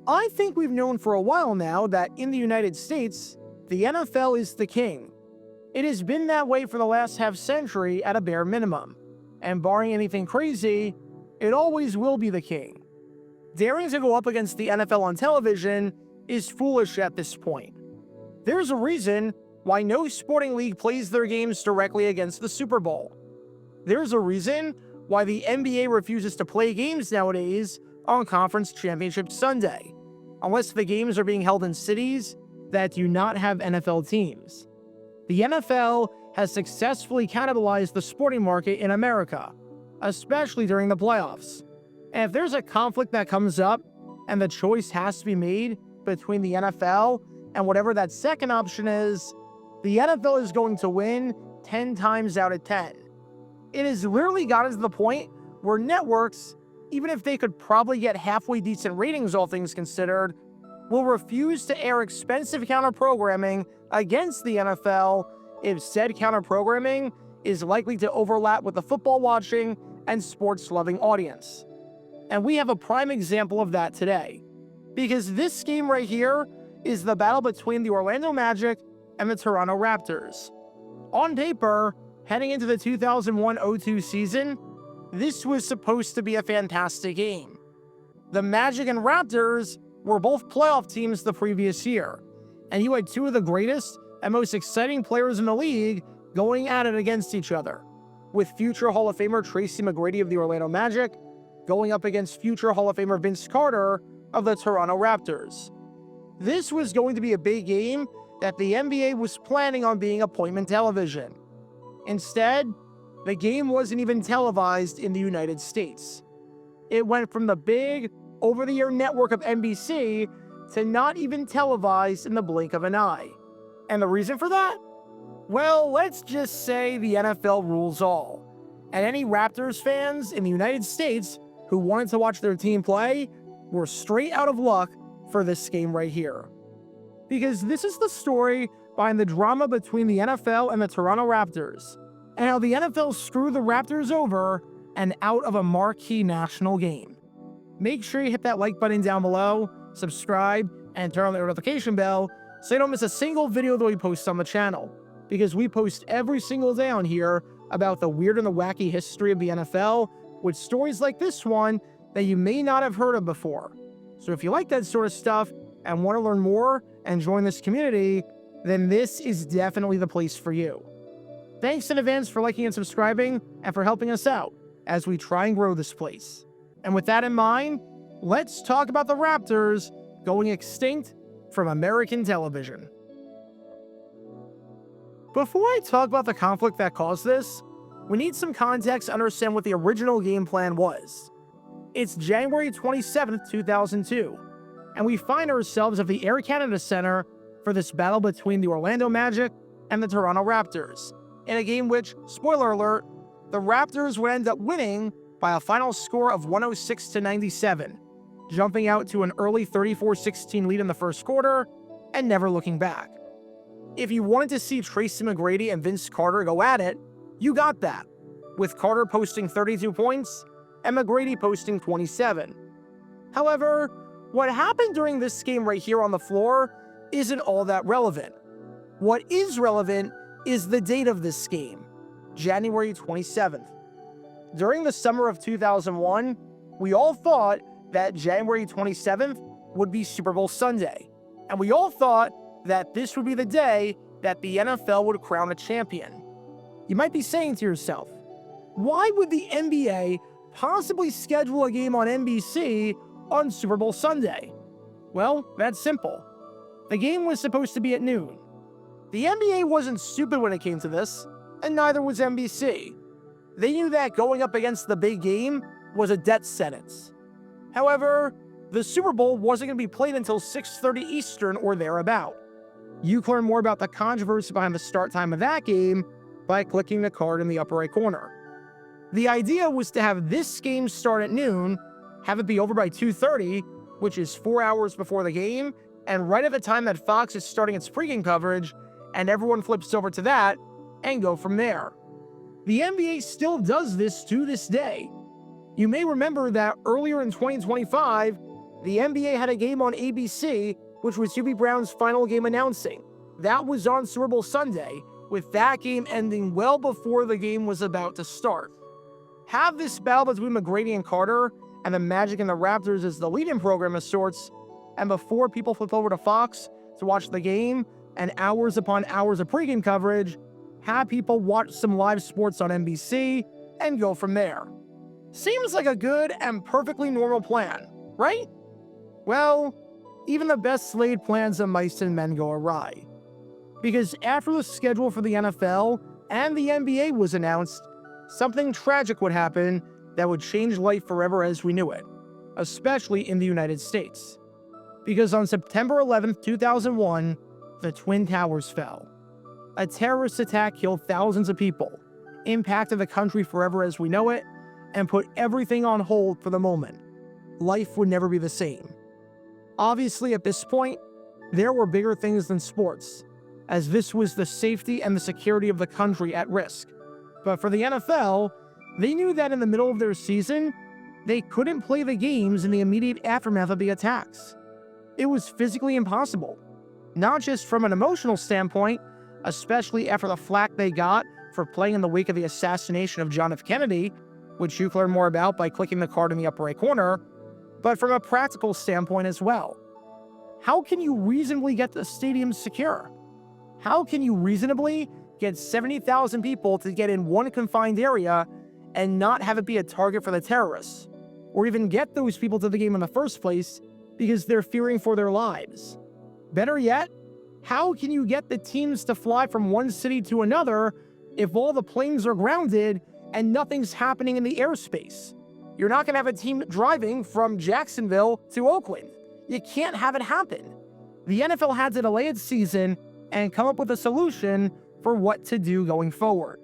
I think we've known for a while now that in the United States, the NFL is the king. It has been that way for the last half-century at a bare minimum, and barring anything crazy, it always will be the king. Daring to go up against the NFL on television is foolish at this point. There's a reason why no sporting league plays their games directly against the Super Bowl. There's a reason why the NBA refuses to play games nowadays on Conference Championship Sunday, unless the games are being held in cities that do not have NFL teams. The NFL has successfully cannibalized the sporting market in America, especially during the playoffs. And if there's a conflict that comes up and the choice has to be made between the NFL and whatever that second option is, the NFL is going to win 10 times out of 10. It has literally gotten to the point where networks, even if they could probably get halfway decent ratings, all things considered, will refuse to air expensive counter-programming against the NFL if said counter-programming is likely to overlap with the football-watching and sports-loving audience. And we have a prime example of that today, because this game right here is the battle between the Orlando Magic and the Toronto Raptors. On paper, heading into the 2001-02 season, this was supposed to be a fantastic game. The Magic and Raptors were both playoff teams the previous year, and you had two of the greatest and most exciting players in the league going at it against each other, with future Hall of Famer Tracy McGrady of the Orlando Magic going up against future Hall of Famer Vince Carter of the Toronto Raptors. This was going to be a big game that the NBA was planning on being appointment television. Instead, the game wasn't even televised in the United States. It went from the big, over-the-air network of NBC to not even televised in the blink of an eye. And the reason for that? Well, let's just say the NFL rules all. And any Raptors fans in the United States who wanted to watch their team play were straight out of luck for this game right here. Because this is the story behind the drama between the NFL and the Toronto Raptors, and how the NFL screwed the Raptors over and out of a marquee national game. Make sure you hit that like button down below, subscribe, and turn on the notification bell so you don't miss a single video that we post on the channel, because we post every single day on here about the weird and the wacky history of the NFL, with stories like this one that you may not have heard of before. So if you like that sort of stuff and want to learn more and join this community, then this is definitely the place for you. Thanks in advance for liking and subscribing and for helping us out as we try and grow this place. And with that in mind, let's talk about the Raptors going extinct from American television. Before I talk about the conflict that caused this, we need some context to understand what the original game plan was. It's January 27th, 2002, and we find ourselves at the Air Canada Centre for this battle between the Orlando Magic and the Toronto Raptors, in a game which, spoiler alert, the Raptors would end up winning by a final score of 106-97, jumping out to an early 34-16 lead in the first quarter and never looking back. If you wanted to see Tracy McGrady and Vince Carter go at it, you got that, with Carter posting 32 points and McGrady posting 27. However, what happened during this game right here on the floor isn't all that relevant. What is relevant is the date of this game, January 27th. During the summer of 2001, we all thought that January 27th would be Super Bowl Sunday, and we all thought that this would be the day that the NFL would crown a champion. You might be saying to yourself, why would the NBA possibly schedule a game on NBC on Super Bowl Sunday? Well, that's simple. The game was supposed to be at noon. The NBA wasn't stupid when it came to this, and neither was NBC. They knew that going up against the big game was a death sentence. However, the Super Bowl wasn't going to be played until 6:30 Eastern or thereabout. You can learn more about the controversy behind the start time of that game by clicking the card in the upper right corner. The idea was to have this game start at noon, have it be over by 2:30, which is 4 hours before the game, and right at the time that Fox is starting its pregame coverage, and everyone flips over to that, and go from there. The NBA still does this to this day. You may remember that earlier in 2025, The NBA had a game on ABC, which was Hubie Brown's final game announcing. That was on Super Bowl Sunday, with that game ending well before the game was about to start. Have this battle between McGrady and Carter, and the Magic and the Raptors as the lead-in program of sorts, and before people flip over to Fox to watch the game, and hours upon hours of pregame coverage, have people watch some live sports on NBC, and go from there. Seems like a good and perfectly normal plan, right? Well, even the best laid plans of mice and men go awry. Because after the schedule for the NFL and the NBA was announced, something tragic would happen that would change life forever as we knew it, especially in the United States. Because on September 11th, 2001, the Twin Towers fell. A terrorist attack killed thousands of people, impacted the country forever as we know it, and put everything on hold for the moment. Life would never be the same. Obviously, at this point, there were bigger things than sports, as this was the safety and the security of the country at risk. But for the NFL, they knew that in the middle of their season, they couldn't play the games in the immediate aftermath of the attacks. It was physically impossible, not just from an emotional standpoint, especially after the flack they got for playing in the wake of the assassination of John F. Kennedy, which you can learn more about by clicking the card in the upper right corner, but from a practical standpoint as well. How can you reasonably get the stadium secure? How can you reasonably get 70,000 people to get in one confined area and not have it be a target for the terrorists, or even get those people to the game in the first place because they're fearing for their lives? Better yet, how can you get the teams to fly from one city to another if all the planes are grounded and nothing's happening in the airspace? You're not going to have a team driving from Jacksonville to Oakland. You can't have it happen. The NFL had to delay its season and come up with a solution for what to do going forward.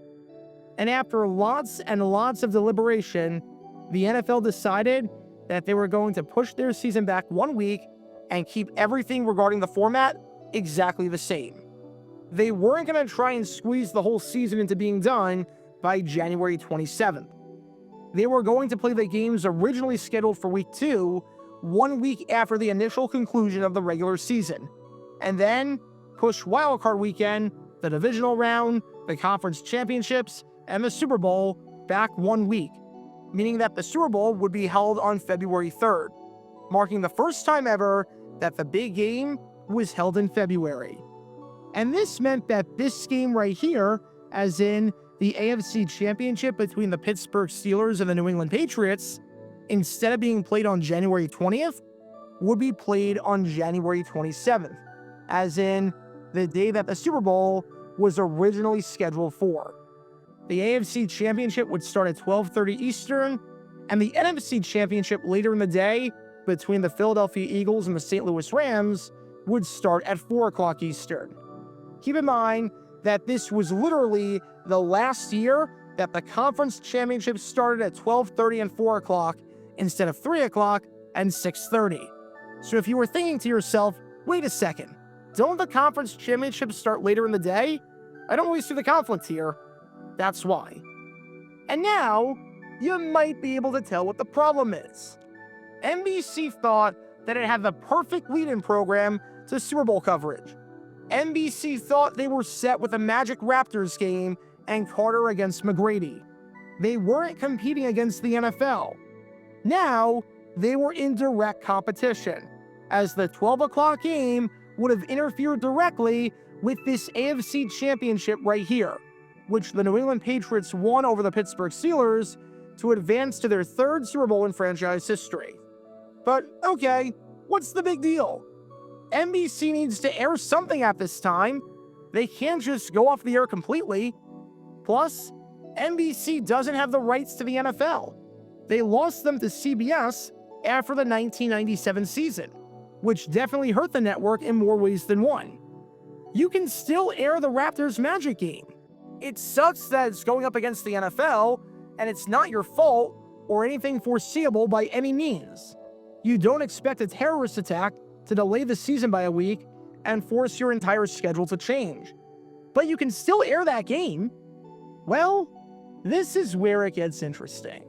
And after lots and lots of deliberation, the NFL decided that they were going to push their season back 1 week and keep everything regarding the format exactly the same. They weren't going to try and squeeze the whole season into being done by January 27th. They were going to play the games originally scheduled for week 2, 1 week after the initial conclusion of the regular season, and then push wildcard weekend, the divisional round, the conference championships, and the Super Bowl back 1 week, meaning that the Super Bowl would be held on February 3rd, marking the first time ever that the big game was held in February. And this meant that this game right here, as in the AFC Championship between the Pittsburgh Steelers and the New England Patriots, instead of being played on January 20th, would be played on January 27th, as in the day that the Super Bowl was originally scheduled for. The AFC Championship would start at 12:30 Eastern, and the NFC Championship later in the day between the Philadelphia Eagles and the St. Louis Rams would start at 4 o'clock Eastern. Keep in mind that this was literally the last year that the conference championship started at 12:30 and 4 o'clock instead of 3 o'clock and 6:30. So if you were thinking to yourself, wait a second, don't the conference championships start later in the day? I don't really see the conflict here. That's why. And now, you might be able to tell what the problem is. NBC thought that it had the perfect lead-in program to Super Bowl coverage. NBC thought they were set with a Magic Raptors game and Carter against McGrady. They weren't competing against the NFL. Now, they were in direct competition, as the 12 o'clock game would have interfered directly with this AFC Championship right here, which the New England Patriots won over the Pittsburgh Steelers to advance to their 3rd Super Bowl in franchise history. But okay, what's the big deal? NBC needs to air something at this time. They can't just go off the air completely. Plus, NBC doesn't have the rights to the NFL. They lost them to CBS after the 1997 season, which definitely hurt the network in more ways than one. You can still air the Raptors Magic game. It sucks that it's going up against the NFL, and it's not your fault or anything foreseeable by any means. You don't expect a terrorist attack to delay the season by a week and force your entire schedule to change. But you can still air that game. Well, this is where it gets interesting.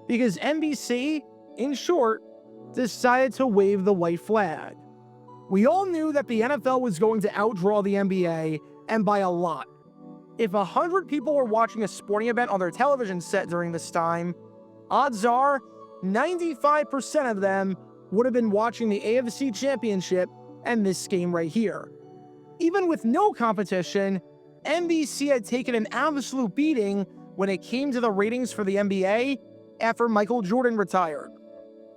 Because NBC, in short, decided to wave the white flag. We all knew that the NFL was going to outdraw the NBA, and by a lot. If 100 people were watching a sporting event on their television set during this time, odds are 95% of them would have been watching the AFC Championship and this game right here. Even with no competition, NBC had taken an absolute beating when it came to the ratings for the NBA after Michael Jordan retired.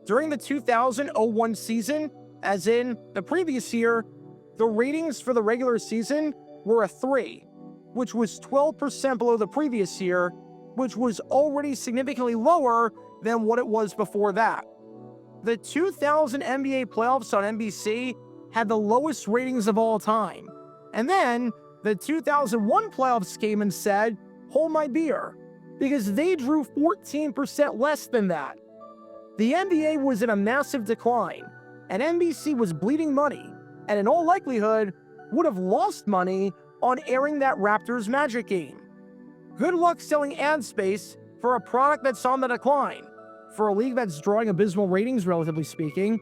During the 2001 season, as in the previous year, the ratings for the regular season were a 3, which was 12% below the previous year, which was already significantly lower than what it was before that. The 2000 NBA playoffs on NBC had the lowest ratings of all time. And then the 2001 playoffs came and said, hold my beer, because they drew 14% less than that. The NBA was in a massive decline, and NBC was bleeding money, and in all likelihood, would have lost money on airing that Raptors Magic game. Good luck selling ad space for a product that's on the decline, for a league that's drawing abysmal ratings, relatively speaking,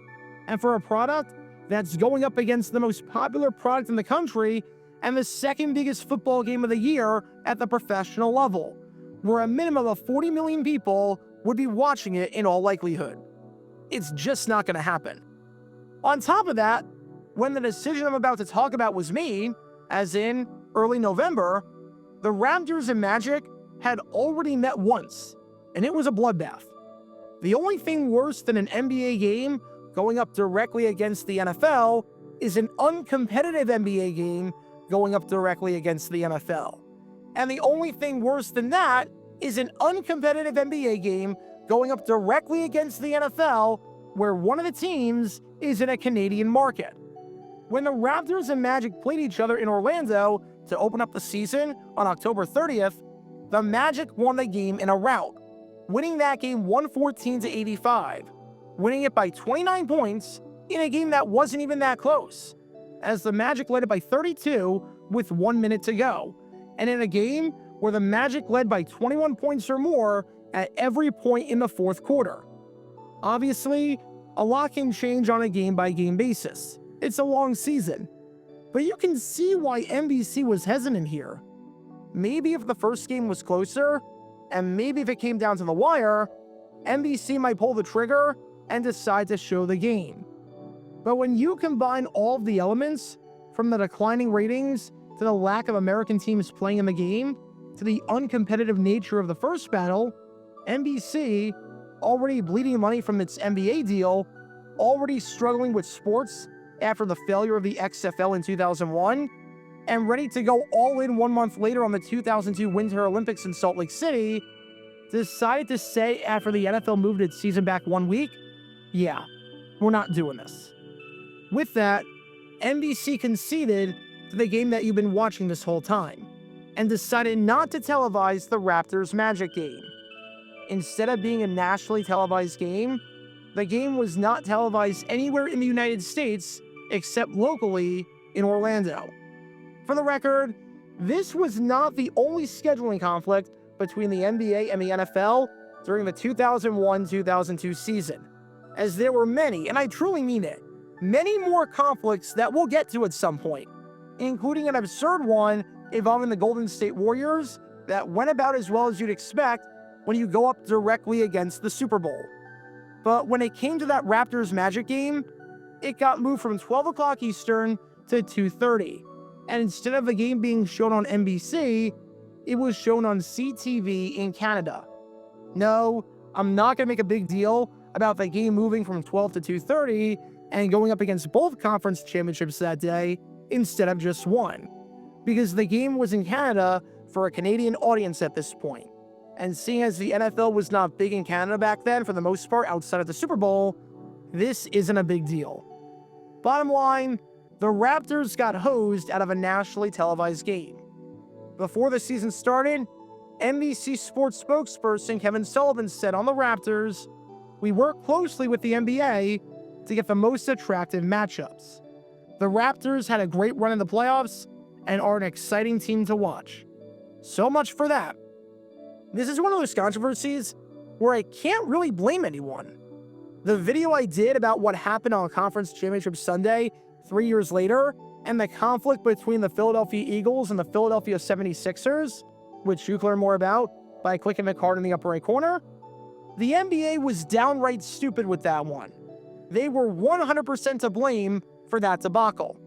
and for a product that's going up against the most popular product in the country and the second biggest football game of the year at the professional level, where a minimum of 40 million people would be watching it in all likelihood. It's just not going to happen. On top of that, when the decision I'm about to talk about was made, as in early November, the Raptors and Magic had already met once, and it was a bloodbath. The only thing worse than an NBA game going up directly against the NFL is an uncompetitive NBA game going up directly against the NFL. And the only thing worse than that is an uncompetitive NBA game going up directly against the NFL where one of the teams is in a Canadian market. When the Raptors and Magic played each other in Orlando to open up the season on October 30th, the Magic won the game in a rout, winning that game 114-85, winning it by 29 points in a game that wasn't even that close, as the Magic led it by 32 with 1 minute to go, and in a game where the Magic led by 21 points or more at every point in the fourth quarter. Obviously, a lot can change on a game-by-game basis. It's a long season. But you can see why NBC was hesitant here. Maybe if the first game was closer, and maybe if it came down to the wire, NBC might pull the trigger and decide to show the game. But when you combine all of the elements, from the declining ratings to the lack of American teams playing in the game, to the uncompetitive nature of the first battle, NBC, already bleeding money from its NBA deal, already struggling with sports after the failure of the XFL in 2001, and ready to go all in 1 month later on the 2002 Winter Olympics in Salt Lake City, decided to say after the NFL moved its season back 1 week, yeah, we're not doing this. With that, NBC conceded to the game that you've been watching this whole time, and decided not to televise the Raptors Magic game. Instead of being a nationally televised game, the game was not televised anywhere in the United States except locally in Orlando. For the record, this was not the only scheduling conflict between the NBA and the NFL during the 2001-2002 season, as there were many, and I truly mean it, many more conflicts that we'll get to at some point, including an absurd one involving the Golden State Warriors that went about as well as you'd expect when you go up directly against the Super Bowl. But when it came to that Raptors Magic game, it got moved from 12 o'clock Eastern to 2:30. And instead of the game being shown on NBC, it was shown on CTV in Canada. No, I'm not going to make a big deal about the game moving from 12 to 2:30 and going up against both conference championships that day instead of just one, because the game was in Canada for a Canadian audience at this point. And seeing as the NFL was not big in Canada back then for the most part outside of the Super Bowl, this isn't a big deal. Bottom line, the Raptors got hosed out of a nationally televised game. Before the season started, NBC Sports spokesperson Kevin Sullivan said on the Raptors, "We work closely with the NBA to get the most attractive matchups. The Raptors had a great run in the playoffs and are an exciting team to watch." So much for that. This is one of those controversies where I can't really blame anyone. The video I did about what happened on Conference Championship Sunday 3 years later, and the conflict between the Philadelphia Eagles and the Philadelphia 76ers, which you can learn more about by clicking the card in the upper right corner, the NBA was downright stupid with that one. They were 100% to blame for that debacle.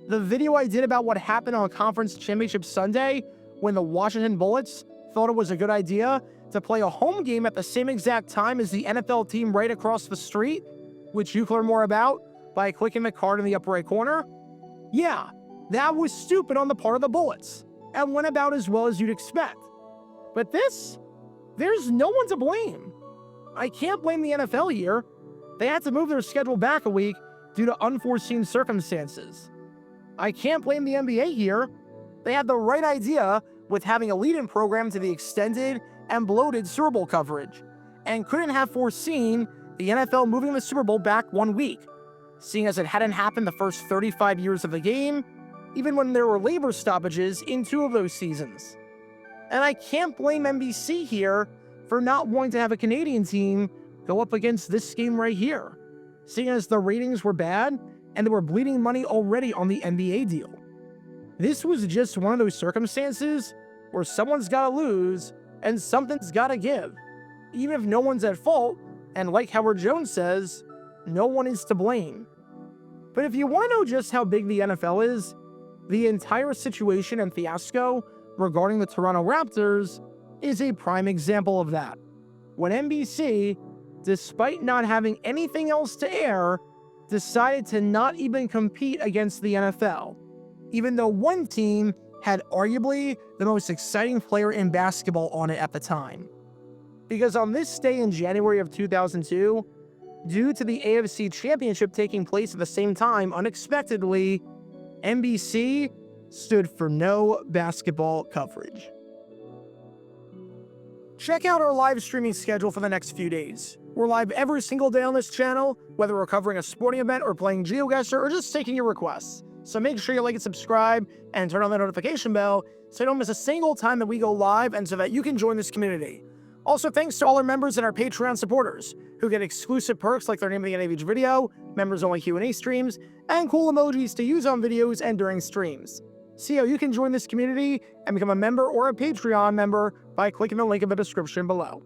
The video I did about what happened on Conference Championship Sunday when the Washington Bullets thought it was a good idea to play a home game at the same exact time as the NFL team right across the street, which you can learn more about by clicking the card in the upper right corner. Yeah, that was stupid on the part of the Bullets, and went about as well as you'd expect. But this, there's no one to blame. I can't blame the NFL here. They had to move their schedule back a week due to unforeseen circumstances. I can't blame the NBA here. They had the right idea with having a lead-in program to the extended and bloated Super Bowl coverage, and couldn't have foreseen the NFL moving the Super Bowl back 1 week, seeing as it hadn't happened the first 35 years of the game, even when there were labor stoppages in 2 of those seasons. And I can't blame NBC here for not wanting to have a Canadian team go up against this game right here, seeing as the ratings were bad and they were bleeding money already on the NBA deal. This was just one of those circumstances where someone's got to lose and something's got to give, even if no one's at fault, and like Howard Jones says, no one is to blame. But if you want to know just how big the NFL is, the entire situation and fiasco regarding the Toronto Raptors is a prime example of that. When NBC, despite not having anything else to air, decided to not even compete against the NFL, even though one team had arguably the most exciting player in basketball on it at the time. Because on this day in January of 2002, due to the AFC Championship taking place at the same time unexpectedly, NBC stood for no basketball coverage. Check out our live streaming schedule for the next few days. We're live every single day on this channel, whether we're covering a sporting event or playing GeoGuessr or just taking your requests. So make sure you like and subscribe and turn on the notification bell so you don't miss a single time that we go live and so that you can join this community. Also, thanks to all our members and our Patreon supporters who get exclusive perks like their name of the end of each video, members-only Q&A streams, and cool emojis to use on videos and during streams. See how you can join this community and become a member or a Patreon member by clicking the link in the description below.